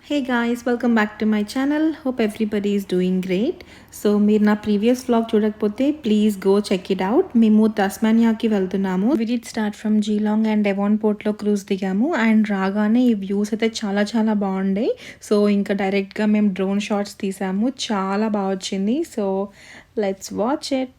Hey guys, welcome back to my channel. Hope everybody is doing great. So మీరు నా previous vlog చూడకపోతే please go check it out. మేము తస్మానియాకి వెళ్తున్నాము. We did start from Geelong and Devon పోర్ట్లో cruise దిగాము and రాగానే ఈ వ్యూస్ అయితే చాలా బాగుండే. సో ఇంకా డైరెక్ట్గా మేము డ్రోన్ షాట్స్ తీసాము. చాలా బాగా వచ్చింది. So let's watch it.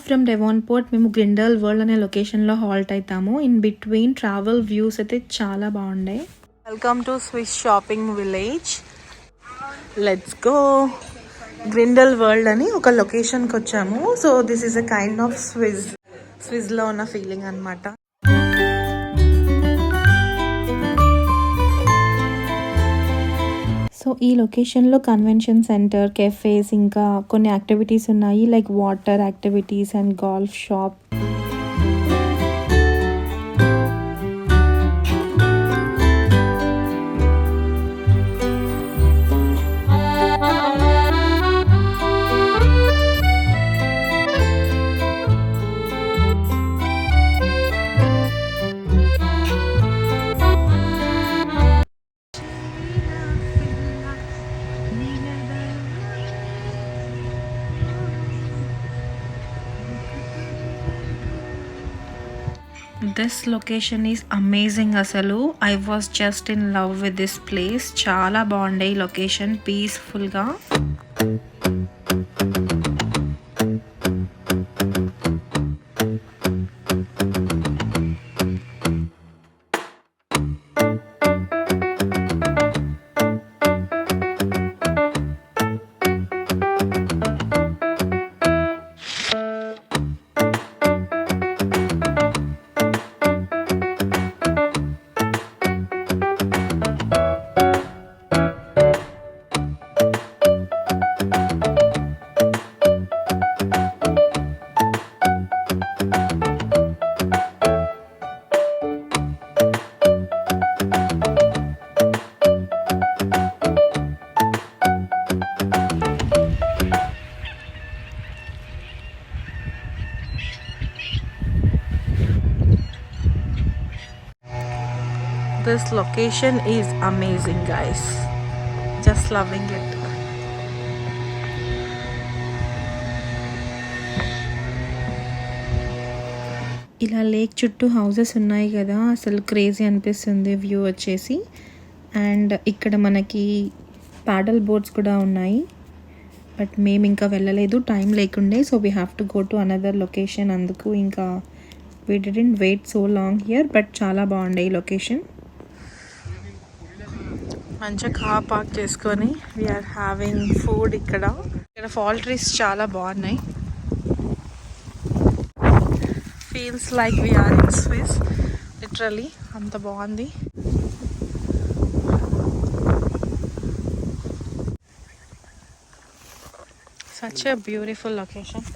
From Devon port మేము గ్రిండల్ వరల్డ్ అనే లొకేషన్లో హాల్ట్ అవుతాము. ఇన్ బిట్వీన్ ట్రావెల్ వ్యూస్ అయితే చాలా బాగుండే. Welcome to Swiss shopping village. Let's go. Grindelwald అని ఒక లొకేషన్కి వచ్చాము. So this is a kind of స్విస్లో ఉన్న ఫీలింగ్ అనమాట. సో ఈ లొకేషన్లో కన్వెన్షన్ సెంటర్, కెఫేస్, ఇంకా కొన్ని యాక్టివిటీస్ ఉన్నాయి like water activities and golf shop. This location is amazing. అసలు I was just in love with this place. చాలా బాగుండే ఈ లొకేషన్, పీస్ఫుల్గా. This location is amazing guys, just loving it. ఇలా lake చుట్టూ హౌసెస్ ఉన్నాయి కదా, అసలు క్రేజీ అనిపిస్తుంది వ్యూ వచ్చేసి. అండ్ ఇక్కడ మనకి ప్యాడల్ బోట్స్ కూడా ఉన్నాయి, బట్ మేము ఇంకా వెళ్ళలేదు, టైం లేకుండే. So we have to go to another location. అందుకు ఇంకా we didn't wait so long here, but చాలా బాగుండే ఈ లొకేషన్. మంచిగా కార్ పార్క్ చేసుకొని వీఆర్ హ్యావింగ్ ఫుడ్. ఇక్కడ ఫాల్ ట్రీస్ చాలా బాగున్నాయి. Feels like we're in Swiss literally, అంత బాగుంది. Such a beautiful location.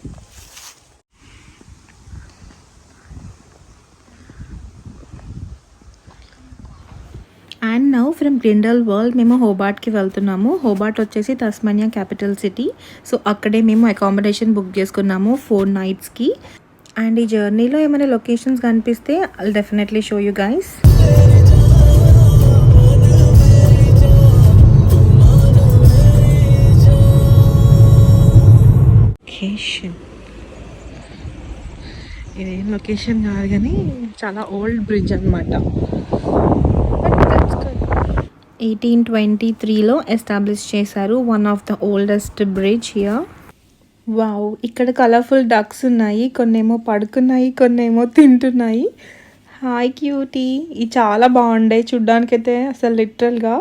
And now from Grindelwald మేము హోబార్ట్కి వెళ్తున్నాము. హోబార్ట్ వచ్చేసి తస్మానియా క్యాపిటల్ సిటీ. సో అక్కడే మేము అకామిడేషన్ బుక్ చేసుకున్నాము 4 nights. అండ్ ఈ జర్నీలో ఏమైనా లొకేషన్స్ కనిపిస్తే I'll definitely show you guys. Location కాదు కానీ చాలా ఓల్డ్ బ్రిడ్జ్ అనమాట. 1823లో ఎస్టాబ్లిష్ చేశారు. One of the oldest bridge here. Wow, ఇక్కడ కలర్ఫుల్ డక్స్ ఉన్నాయి. కొన్నేమో పడుకున్నాయి, కొన్నేమో తింటున్నాయి. Hi cutie. ఇవి చాలా బాగుండే చూడ్డానికైతే అసలు లిటరల్గా.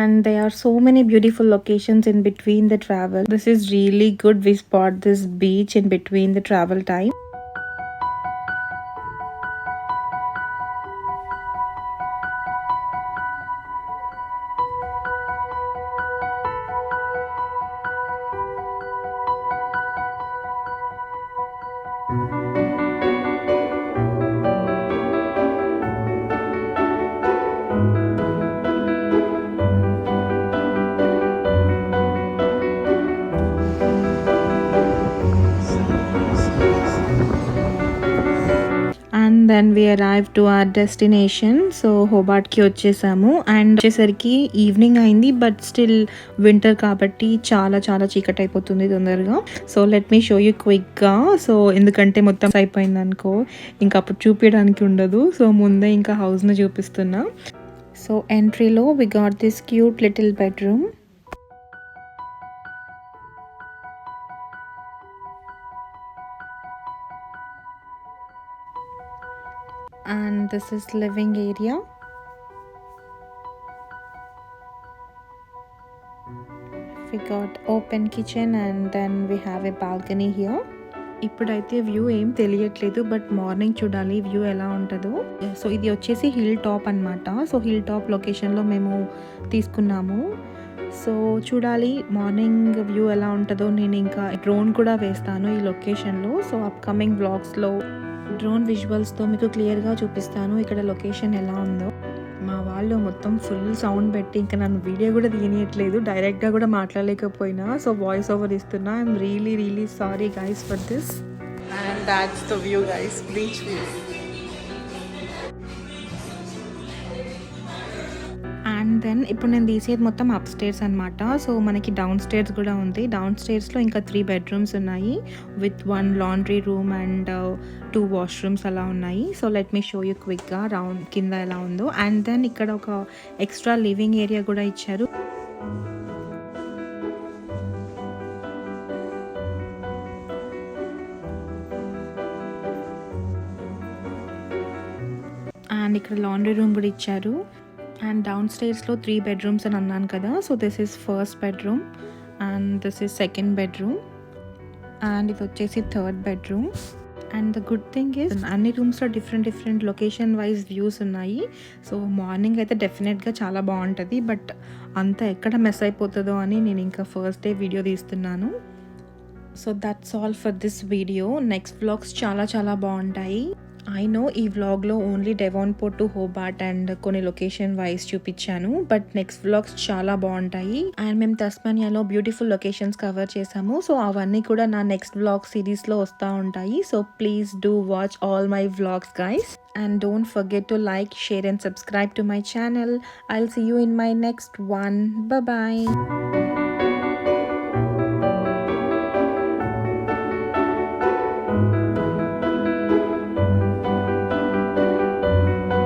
And there are so many beautiful locations in between the travel. This is really good. We spot this beach in between the travel time. And then we arrive to our destination. So హోబార్ట్కి వచ్చేసాము. అండ్ వచ్చేసరికి evening అయింది, but still winter కాబట్టి చాలా చాలా చీకటి అయిపోతుంది తొందరగా. So let me show you క్విక్గా. సో ఎందుకంటే మొత్తం అయిపోయింది అనుకో, ఇంకా అప్పుడు చూపించడానికి ఉండదు. సో ముందే ఇంకా హౌస్ని చూపిస్తున్నా. సో ఎంట్రీలో we got this cute little bedroom. And this is living area. We got open kitchen and then we have a balcony here. ఇప్పుడైతే వ్యూ ఏం తెలియట్లేదు, బట్ మార్నింగ్ చూడాలి వ్యూ ఎలా ఉంటుందో. సో ఇది వచ్చేసి హిల్ టాప్ అనమాట. సో హిల్ టాప్ లొకేషన్లో మేము తీసుకున్నాము. సో చూడాలి మార్నింగ్ వ్యూ ఎలా ఉంటుందో. నేను ఇంకా డ్రోన్ కూడా వేస్తాను ఈ లొకేషన్లో. సో అప్కమింగ్ వ్లాగ్స్లో డ్రోన్ విజువల్స్తో మీకు క్లియర్గా చూపిస్తాను ఇక్కడ లొకేషన్ ఎలా ఉందో. మా వాళ్ళు మొత్తం ఫుల్ సౌండ్ పెట్టి ఇంకా నన్ను వీడియో కూడా తీయట్లేదు, డైరెక్ట్గా కూడా మాట్లాడలేకపోయినా. సో వాయిస్ ఓవర్ ఇస్తున్నా. I'm really sorry guys for this. And that's the view guys, beach view. And then ఇప్పుడు నేను తీసేది మొత్తం అప్ స్టేర్స్ అనమాట. సో మనకి డౌన్ స్టేర్స్ కూడా ఉంది. డౌన్ స్టేర్స్లో ఇంకా 3 బెడ్రూమ్స్ ఉన్నాయి with 1 laundry room and 2 washrooms అలా ఉన్నాయి. So let me show you క్విక్గా రౌండ్ కింద ఎలా ఉందో. అండ్ దెన్ ఇక్కడ ఒక ఎక్స్ట్రా లివింగ్ ఏరియా కూడా ఇచ్చారు. అండ్ ఇక్కడ లాండ్రీ రూమ్ కూడా ఇచ్చారు. అండ్ డౌన్ స్టేర్స్లో 3 బెడ్రూమ్స్ అని అన్నాను కదా. So this is first bedroom and this is second bedroom and ఇది వచ్చేసి third bedroom. And the good thing is అన్ని రూమ్స్లో డిఫరెంట్ లొకేషన్ వైజ్ వ్యూస్ ఉన్నాయి. సో మార్నింగ్ అయితే డెఫినెట్గా చాలా బాగుంటుంది, బట్ అంతా ఎక్కడ మిస్ అయిపోతుందో అని నేను ఇంకా ఫస్ట్ డే వీడియో తీస్తున్నాను. So that's all for this video. Next vlogs చాలా బాగుంటాయి. ఐ నో ఈ వ్లాగ్లో only Devonport to Hobart and కొన్ని లొకేషన్ వైజ్ చూపించాను, బట్ నెక్స్ట్ వ్లాగ్స్ చాలా బాగుంటాయి. అండ్ మేము తస్మానియాలో బ్యూటిఫుల్ లొకేషన్స్ కవర్ చేసాము. సో అవన్నీ కూడా నా నెక్స్ట్ వ్లాగ్ సిరీస్లో వస్తూ ఉంటాయి. So please do watch all my vlogs guys. And don't forget to like, share and subscribe to my channel. I'll see you in my next one. Bye bye.